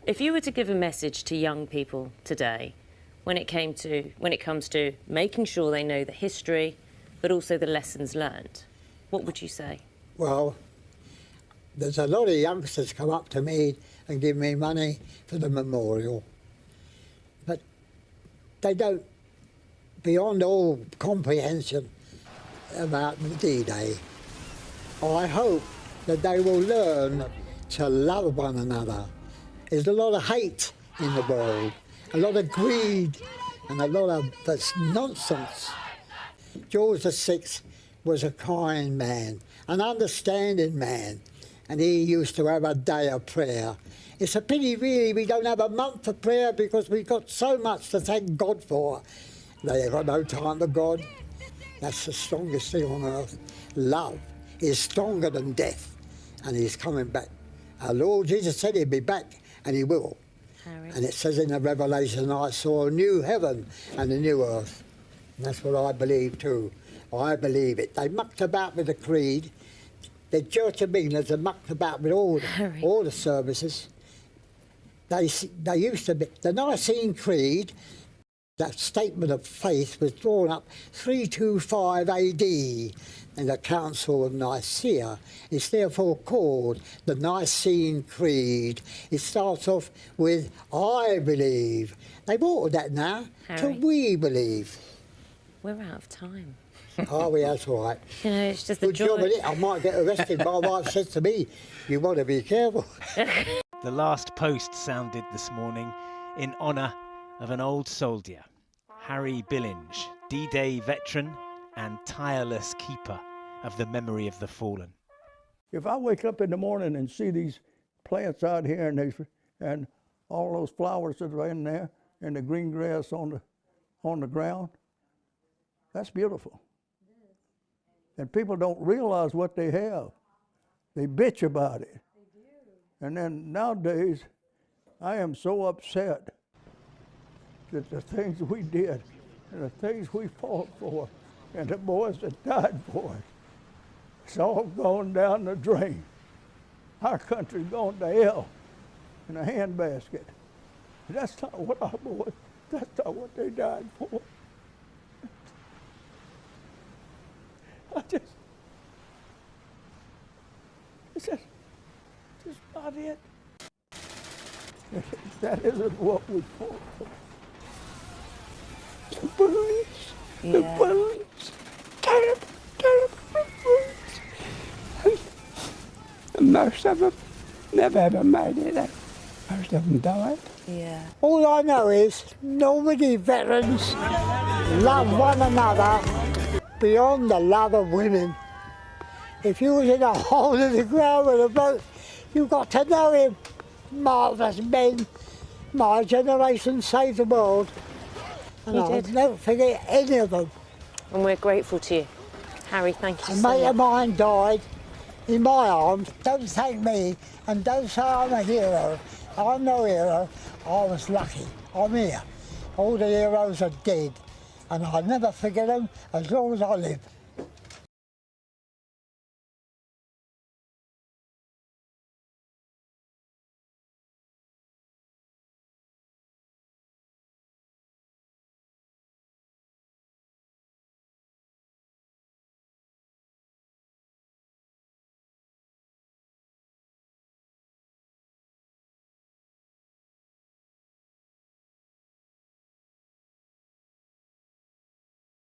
If you were to give a message to young people today, when it comes to making sure they know the history, but also the lessons learned, what would you say? Well, there's a lot of youngsters come up to me and give me money for the memorial, but they don't, beyond all comprehension about the D-Day. I hope that they will learn to love one another. There's a lot of hate in the world, a lot of greed, and a lot of that's nonsense. George VI was a kind man, an understanding man, and he used to have a day of prayer. It's a pity, really, we don't have a month of prayer because we've got so much to thank God for. They've got no time for God. That's the strongest thing on earth. Love is stronger than death, and he's coming back. Our Lord Jesus said he'd be back, and he will. Harry. And it says in the Revelation, I saw a new heaven and a new earth. And that's what I believe too. I believe it. They mucked about with the creed. The Church of England has mucked about with all the services. They used to be, the Nicene Creed, that statement of faith was drawn up 325 AD in the Council of Nicaea. It's therefore called the Nicene Creed. It starts off with, I believe. They've altered that now to we believe. We're out of time. Oh, yeah, that's all right. You know, it's just the Good joy. job of it. I might get arrested. My wife says to me, you want to be careful. The last post sounded this morning in honour of an old soldier, Harry Billinge, D-Day veteran and tireless keeper of the memory of the fallen. If I wake up in the morning and see these plants out here and all those flowers that are in there and the green grass on the ground, that's beautiful. And people don't realize what they have. They bitch about it. They do. And then nowadays, I am so upset that the things we did and the things we fought for and the boys that died for us, it's all gone down the drain. Our country's gone to hell in a handbasket. And that's not what our boys, that's not what they died for. It's just not it. That isn't what we fought for. The bullies, the bullies, terrible bullies. And most of them never ever made it. Most of them died. Yeah. All I know is Normandy veterans love one another beyond the love of women. If you was in a hole in the ground with a boat, you got to know him. Marvellous men. My generation saved the world. And I'll never forget any of them. And we're grateful to you. Harry, thank you A so much. mate of mine died in my arms. Don't thank me and don't say I'm a hero. I'm no hero. I was lucky. I'm here. All the heroes are dead. And I'll never forget them as long as I live.